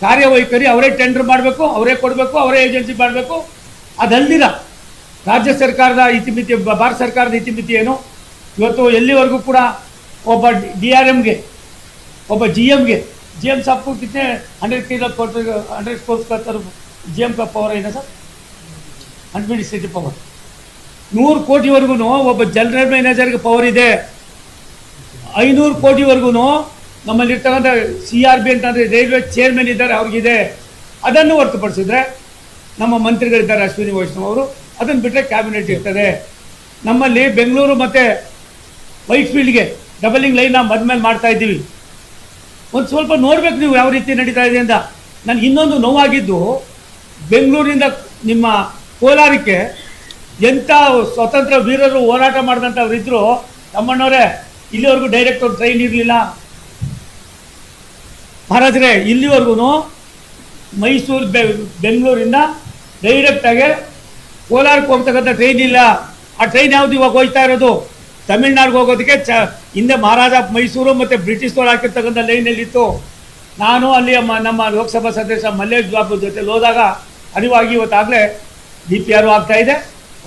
ಕಾರ್ಯವೈಖರಿ ಅವರೇ ಟೆಂಡರ್ ಮಾಡಬೇಕು, ಅವರೇ ಕೊಡಬೇಕು, ಅವರೇ ಏಜೆನ್ಸಿ ಮಾಡಬೇಕು. ಅದಲ್ದಿರ ರಾಜ್ಯ ಸರ್ಕಾರದ ಇತಿಮಿತಿ, ಭಾರತ ಸರ್ಕಾರದ ಇತಿಮಿತಿ ಏನು? ಇವತ್ತು ಎಲ್ಲಿವರೆಗೂ ಕೂಡ ಒಬ್ಬ DRMಗೆ, ಒಬ್ಬ GMಗೆ, GM ಸಾಬ್ಕು ಕಿತನೆ 100 crores का GM का ಪವರ್ ಇದೆ ಸರ್, ಅಡ್ಮಿನಿಸ್ಟ್ರೇಟಿವ್ ಪವರ್. 100 ಕೋಟಿವರೆಗೂ ಒಬ್ಬ ಜನರಲ್ ಮ್ಯಾನೇಜರ್ಗೆ ಪವರ್ ಇದೆ. 500 ಕೋಟಿವರೆಗೂ ನಮ್ಮಲ್ಲಿರ್ತಕ್ಕಂಥ CRB ಅಂತಂದರೆ ರೈಲ್ವೆ ಚೇರ್ಮನ್ ಇದ್ದಾರೆ, ಅವ್ರಿಗಿದೆ. ಅದನ್ನು ಹೊರತುಪಡಿಸಿದ್ರೆ ನಮ್ಮ ಮಂತ್ರಿಗಳಿದ್ದಾರೆ, ಅಶ್ವಿನಿ ವೈಷ್ಣವ್ ಅವರು, ಅದನ್ನು ಬಿಟ್ಟರೆ ಕ್ಯಾಬಿನೆಟ್ ಇರ್ತದೆ. ನಮ್ಮಲ್ಲಿ ಬೆಂಗಳೂರು ಮತ್ತು ವೈಟ್ಫೀಲ್ಡ್ಗೆ ಡಬಲಿಂಗ್ ಲೈನ್ ನಾವು ಮದ್ಮೇಲೆ ಮಾಡ್ತಾ ಇದ್ದೀವಿ. ಒಂದು ಸ್ವಲ್ಪ ನೋಡ್ಬೇಕು ನೀವು ಯಾವ ರೀತಿ ನಡೀತಾ ಇದೆ ಅಂತ. ನನಗೆ ಇನ್ನೊಂದು ನೋವಾಗಿದ್ದು, ಬೆಂಗಳೂರಿನಿಂದ ನಿಮ್ಮ ಕೋಲಾರಕ್ಕೆ ಎಂಥ ಸ್ವತಂತ್ರ ವೀರರು ಹೋರಾಟ ಮಾಡಿದಂಥವ್ರು ಇದ್ದರು. ತಮ್ಮಣ್ಣವರೇ, ಇಲ್ಲಿವರೆಗೂ ಡೈರೆಕ್ಟ್ ಒಂದು ಟ್ರೈನ್ ಇರಲಿಲ್ಲ ಮಹಾರಾಜರೇ. ಇಲ್ಲಿವರೆಗೂ ಮೈಸೂರು ಬೆಂಗಳೂರಿಂದ ಡೈರೆಕ್ಟಾಗಿ ಕೋಲಾರಕ್ಕೆ ಹೋಗ್ತಕ್ಕಂಥ ಟ್ರೈನ್ ಇಲ್ಲ. ಆ ಟ್ರೈನ್ ಯಾವುದು ಇವಾಗ ಹೋಗ್ತಾ ಇರೋದು ತಮಿಳ್ನಾಡಿಗೆ ಹೋಗೋದಕ್ಕೆ ಹಿಂದೆ ಮಹಾರಾಜ ಮೈಸೂರು ಮತ್ತು ಬ್ರಿಟಿಷ್ನವ್ರು ಹಾಕಿರ್ತಕ್ಕಂಥ ಲೈನಲ್ಲಿತ್ತು. ನಾನು ಅಲ್ಲಿ ನಮ್ಮ ಲೋಕಸಭಾ ಸದಸ್ಯ ಮಲ್ಲೇಶ್ ಬಾಬು ಜೊತೆ ಹೋದಾಗ ಅರಿವಾಗಿ ಇವತ್ತಾಗಲೇ DPR ಆಗ್ತಾ ಇದೆ.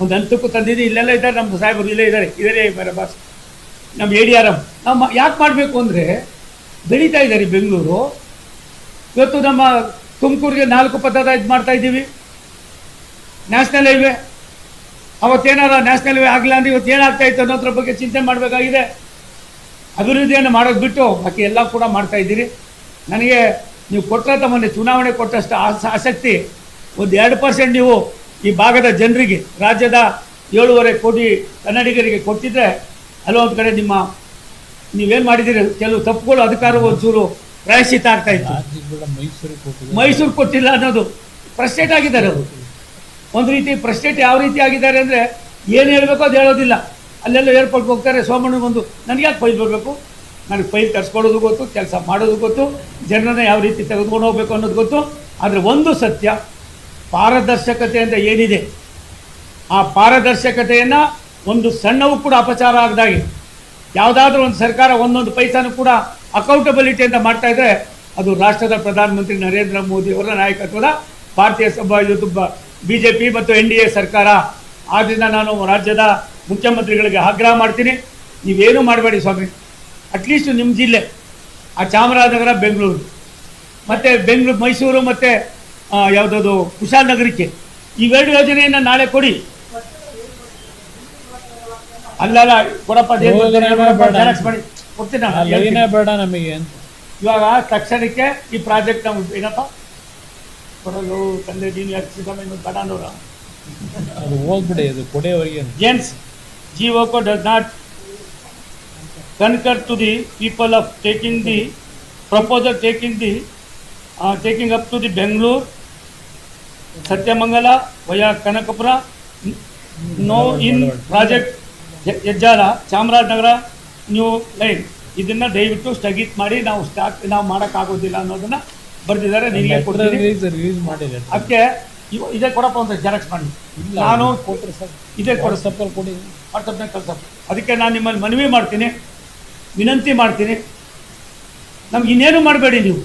ಒಂದು ಹಂತಕ್ಕೂ ತಂದಿದ್ದು. ಇಲ್ಲೆಲ್ಲ ಇದ್ದಾರೆ ನಮ್ಮ ಸಾಹೇಬರು, ಇಲ್ಲೇ ಇದ್ದಾರೆ ಬಾಸ್ ನಮ್ಮ ADRM. ನಮ್ಮ ಯಾಕೆ ಮಾಡಬೇಕು ಅಂದರೆ ಬೆಳೀತಾ ಇದ್ದಾರೆ ಬೆಂಗಳೂರು. ಇವತ್ತು ನಮ್ಮ ತುಮಕೂರಿಗೆ 4 ಪಥದ ಇದು ಮಾಡ್ತಾ ಇದ್ದೀವಿ ನ್ಯಾಷನಲ್ ಹೈವೇ. ಅವತ್ತೇನಾರ ನ್ಯಾಷನಲ್ ಹೈವೇ ಆಗಲಿಲ್ಲ ಅಂದರೆ ಇವತ್ತು ಏನಾಗ್ತಾ ಇತ್ತು ಅನ್ನೋದ್ರ ಬಗ್ಗೆ ಚಿಂತೆ ಮಾಡಬೇಕಾಗಿದೆ. ಅಭಿವೃದ್ಧಿಯನ್ನು ಮಾಡೋದು ಬಿಟ್ಟು ಬಾಕಿ ಎಲ್ಲ ಕೂಡ ಮಾಡ್ತಾ ಇದ್ದೀರಿ. ನನಗೆ ನೀವು ಕೊಟ್ಟಂಥ ಮೊನ್ನೆ ಚುನಾವಣೆ ಕೊಟ್ಟಷ್ಟು ಆಸಕ್ತಿ ಒಂದು 2% ನೀವು ಈ ಭಾಗದ ಜನರಿಗೆ, ರಾಜ್ಯದ 7.5 ಕೋಟಿ ಕನ್ನಡಿಗರಿಗೆ ಕೊಟ್ಟಿದ್ದರೆ ಅಲ್ಲೊಂದು ಕಡೆ ನೀವೇನು ಮಾಡಿದ್ದೀರಿ ಕೆಲವು ತಪ್ಪುಗಳು ಅಧಿಕಾರ ಒಂಚೂರು ಪ್ರಾಯಶ್ಚಿತ್ತ ಆಗ್ತಾ ಇತ್ತು. ಮೈಸೂರು ಕೊಟ್ಟಿಲ್ಲ ಅನ್ನೋದು ಫ್ರಸ್ಟ್ರೇಟ್ ಆಗಿದ್ದಾರೆ ಅವರು. ಒಂದು ರೀತಿ ಫ್ರಸ್ಟ್ರೇಟ್ ಯಾವ ರೀತಿ ಆಗಿದ್ದಾರೆ ಅಂದರೆ ಏನು ಹೇಳಬೇಕು ಅದು ಹೇಳೋದಿಲ್ಲ. ಅಲ್ಲೆಲ್ಲ ಏರ್ಪೋರ್ಟ್ಗೆ ಹೋಗ್ತಾರೆ, ಸೋಮಣ್ಣ ಬಂದು ನನಗೆ ಯಾಕೆ ಫೈಲ್ ಬರಬೇಕು, ನನಗೆ ಫೈಲ್ ತರಿಸ್ಕೊಡೋದು ಗೊತ್ತು, ಕೆಲಸ ಮಾಡೋದು ಗೊತ್ತು, ಜನರನ್ನ ಯಾವ ರೀತಿ ತೆಗೆದುಕೊಂಡು ಹೋಗಬೇಕು ಅನ್ನೋದು ಗೊತ್ತು. ಆದರೆ ಒಂದು ಸತ್ಯ, ಪಾರದರ್ಶಕತೆ ಅಂತ ಏನಿದೆ ಆ ಪಾರದರ್ಶಕತೆಯನ್ನು ಒಂದು ಸಣ್ಣವೂ ಕೂಡ ಅಪಚಾರ ಆಗದಾಗೆ ಯಾವುದಾದ್ರೂ ಒಂದು ಸರ್ಕಾರ ಒಂದೊಂದು ಪೈಸಾನು ಕೂಡ ಅಕೌಂಟಬಿಲಿಟಿ ಅಂತ ಮಾಡ್ತಾ ಇದ್ದರೆ ಅದು ರಾಷ್ಟ್ರದ ಪ್ರಧಾನಮಂತ್ರಿ ನರೇಂದ್ರ ಮೋದಿ ಅವರ ನಾಯಕತ್ವದ ಭಾರತೀಯ ಇವತ್ತು BJP ಮತ್ತು NDA ಸರ್ಕಾರ. ಆದ್ದರಿಂದ ನಾನು ರಾಜ್ಯದ ಮುಖ್ಯಮಂತ್ರಿಗಳಿಗೆ ಆಗ್ರಹ ಮಾಡ್ತೀನಿ, ನೀವೇನು ಮಾಡಬೇಡಿ ಸ್ವಾಮಿ. ಅಟ್ಲೀಸ್ಟ್ ನಿಮ್ಮ ಜಿಲ್ಲೆ ಆ ಚಾಮರಾಜನಗರ, ಬೆಂಗಳೂರು ಮತ್ತು ಮೈಸೂರು ಮತ್ತು ಯಾವುದದು ಕುಶಾಲನಗರಕ್ಕೆ ಇವೆರಡು ಯೋಜನೆಯನ್ನು ನಾಳೆ ಕೊಡಿ. ಅಲ್ಲಲ್ಲ ಕೊಡಪ್ಪ, ಮಾಡಿ ಕೊಡ್ತೀನಿ ಬೇಡ ನಮಗೆ ಅಂತ. ಇವಾಗ ತಕ್ಷಣಕ್ಕೆ ಈ ಪ್ರಾಜೆಕ್ಟ್ ನಮ್ಗೆ ಏನಪ್ಪ ಕೊಡಲು ತಂದೆ ನೀನು ಯಾಕೆ ಬೇಡ ಅನ್ನೋರ ಅದು ಹೋಗ್ಬಿಡಿ, ಅದು ಕೊಡೆಯವರಿಗೆ gents GOCO does not concur to the people of taking the proposal taking up to the Bangalore, Satyamangala via Kanakapura, no in project Hejjala Chamarajanagar new line. ಇದನ್ನು ದಯವಿಟ್ಟು ಸ್ಥಗಿತ ಮಾಡಿ ನಾವು ಮಾಡೋಕ್ಕಾಗೋದಿಲ್ಲ ಅನ್ನೋದನ್ನು ಬರೆದಿದ್ದಾರೆ. ನಿಮಗೆ ಕೊಡ್ತೀನಿ, ಅದಕ್ಕೆ ಇದೇ ಕೊಡಪ್ಪ ಅಂತ ಜೆರಾಕ್ಸ್ ಮಾಡಿ. ನಾನು ಇದೇ ಕೊಡಿ ವಾಟ್ಸಪ್ನಾಗ ಕಳ್ಸಪ್ಪ. ಅದಕ್ಕೆ ನಾನು ನಿಮ್ಮಲ್ಲಿ ಮನವಿ ಮಾಡ್ತೀನಿ, ವಿನಂತಿ ಮಾಡ್ತೀನಿ, ನಮ್ಗೆ ಇನ್ನೇನು ಮಾಡಬೇಡಿ. ನೀವು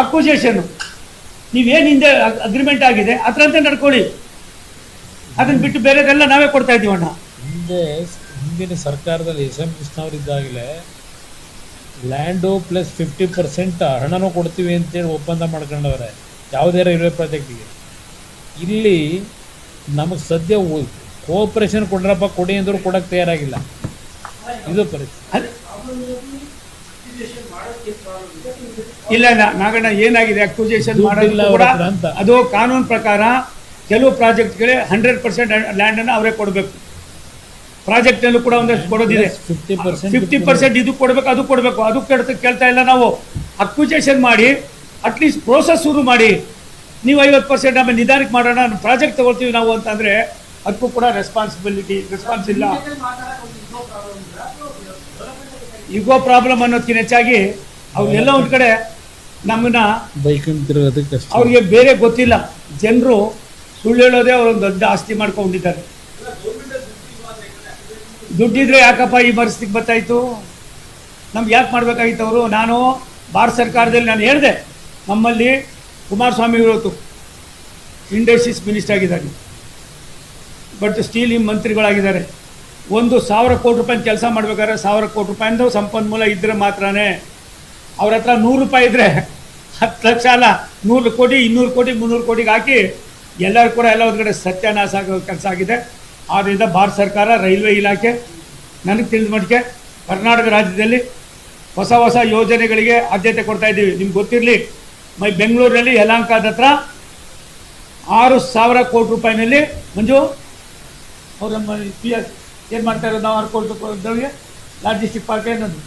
ಅಕ್ವಿಜೇಷನ್ನು ನೀವೇನು ಹಿಂದೆ ಅಗ್ರಿಮೆಂಟ್ ಆಗಿದೆ ಅದರಂತೆ ನಡ್ಕೊಳ್ಳಿ. ಅದನ್ನು ಬಿಟ್ಟು ಬೇರೆದೆಲ್ಲ ನಾವೇ ಕೊಡ್ತಾ ಇದ್ದೀವಿ ಅಣ್ಣ. ಹಿಂದಿನ ಸರ್ಕಾರದಲ್ಲಿ SM ಕೃಷ್ಣವರಿದ್ದಾಗಲೇ ಲ್ಯಾಂಡು ಪ್ಲಸ್ 50% ಹಣನೂ ಕೊಡ್ತೀವಿ ಅಂತೇಳಿ ಒಪ್ಪಂದ ಮಾಡ್ಕೊಂಡವ್ರೆ ಯಾವುದೇ ರೈಲ್ವೆ ಪ್ರಾಜೆಕ್ಟಿಗೆ. ಇಲ್ಲಿ ನಮಗೆ ಸದ್ಯ ಕೋಆಪರೇಷನ್ ಕೊಡ್ರಪ್ಪ ಕೊಡಿ ಅಂದರೂ ಕೊಡೋಕ್ಕೆ ತಯಾರಾಗಿಲ್ಲ. ಇದು ಪರಿಸ್ಥಿತಿ. ಇಲ್ಲ ನಾಗಣ್ಣ, ಏನಾಗಿದೆ ಅಕ್ವಿಜೇಷನ್ ಮಾಡೋದಿಲ್ಲ ಅಂತ, ಅದು ಕಾನೂನು ಪ್ರಕಾರ ಕೆಲವು ಪ್ರಾಜೆಕ್ಟ್ಗೆ 100% ಲ್ಯಾಂಡನ್ನು ಅವರೇ ಕೊಡಬೇಕು. ಪ್ರಾಜೆಕ್ಟಲ್ಲೂ ಕೂಡ ಒಂದಷ್ಟು ಕೊಡೋದಿದೆ. 50% ಇದು ಕೊಡಬೇಕು, ಅದು ಕೊಡಬೇಕು. ಅದು ಕೇಳ್ತಾ ಇಲ್ಲ ನಾವು. ಅಕ್ವಿಜೇಷನ್ ಮಾಡಿ ಅಟ್ಲೀಸ್ಟ್ ಪ್ರೋಸೆಸ್ ಶುರು ಮಾಡಿ. ನೀವು 50% ಆಮೇಲೆ ನಿಧಾನಕ್ಕೆ ಮಾಡೋಣ, ಪ್ರಾಜೆಕ್ಟ್ ತಗೊಳ್ತೀವಿ ನಾವು ಅಂತಂದರೆ ಅದಕ್ಕೂ ಕೂಡ ರೆಸ್ಪಾನ್ಸ್ ಇಲ್ಲ. ಈಗೋ ಪ್ರಾಬ್ಲಮ್ ಅನ್ನೋದಕ್ಕಿಂತ ಹೆಚ್ಚಾಗಿ ಅವ್ರಿಗೆಲ್ಲ ಒಂದು ಕಡೆ ನಮ್ಮನ್ನ ಅವ್ರಿಗೆ ಬೇರೆ ಗೊತ್ತಿಲ್ಲ. ಜನರು ಸುಳ್ಳು ಹೇಳೋದೇ ಅವರೊಂದು ದೊಡ್ಡ ಆಸ್ತಿ ಮಾಡ್ಕೊಂಡಿದ್ದಾರೆ. ದುಡ್ಡಿದ್ರೆ ಯಾಕಪ್ಪ ಈ ಪರಿಸ್ಥಿತಿಗೆ ಬರ್ತಾಯಿತ್ತು? ನಮ್ಗೆ ಯಾಕೆ ಮಾಡಬೇಕಾಗಿತ್ತು ಅವರು? ನಾನು ಭಾರತ ಸರ್ಕಾರದಲ್ಲಿ ನಾನು ಹೇಳಿದೆ, ನಮ್ಮಲ್ಲಿ ಕುಮಾರಸ್ವಾಮಿ ಇವತ್ತು ಇಂಡಸ್ಟ್ರೀಸ್ ಮಿನಿಸ್ಟರ್ ಆಗಿದ್ದಾರೆ, ಬಟ್ ಸ್ಟೀಲ್ ಮಂತ್ರಿಗಳಾಗಿದ್ದಾರೆ. 1,000 ಕೋಟಿ ರೂಪಾಯಿ ಕೆಲಸ ಮಾಡಬೇಕಾದ್ರೆ 1,000 ಕೋಟಿ ರೂಪಾಯಿಂದ ಸಂಪನ್ಮೂಲ ಇದ್ದರೆ ಮಾತ್ರನೇ. ಅವ್ರ ಹತ್ರ 100 ರೂಪಾಯಿ ಇದ್ದರೆ 10 ಲಕ್ಷ ಅಲ್ಲ, 100 ಕೋಟಿ 200 ಕೋಟಿ 300 ಕೋಟಿಗೆ ಹಾಕಿ ಎಲ್ಲರೂ ಕೂಡ ಎಲ್ಲ ಒಂದು ಕಡೆ ಸತ್ಯಾನಾಶ ಆಗೋ ಕೆಲಸ ಆಗಿದೆ. ಆದ್ದರಿಂದ ಭಾರತ ಸರ್ಕಾರ ರೈಲ್ವೆ ಇಲಾಖೆ ನನಗೆ ತಿಳಿದ ಮಟ್ಟಿಗೆ ಕರ್ನಾಟಕ ರಾಜ್ಯದಲ್ಲಿ ಹೊಸ ಯೋಜನೆಗಳಿಗೆ ಆದ್ಯತೆ ಕೊಡ್ತಾ ಇದ್ದೀವಿ. ನಿಮ್ಗೆ ಗೊತ್ತಿರಲಿ, ಬೆಂಗಳೂರಲ್ಲಿ ಯಲಹಂಕದ ಹತ್ರ 6,000 ಕೋಟಿ ರೂಪಾಯಿನಲ್ಲಿ ಮಂಜು ಅವ್ರ ನಮ್ಮ PS ಏನು ಮಾಡ್ತಾ ಇರೋದು ನಾವು 6 ಕೋಟಿ ರೂಪಾಯಿ ಲಾಜಿಸ್ಟಿಕ್ ಪಾರ್ಕ್ ಏನದು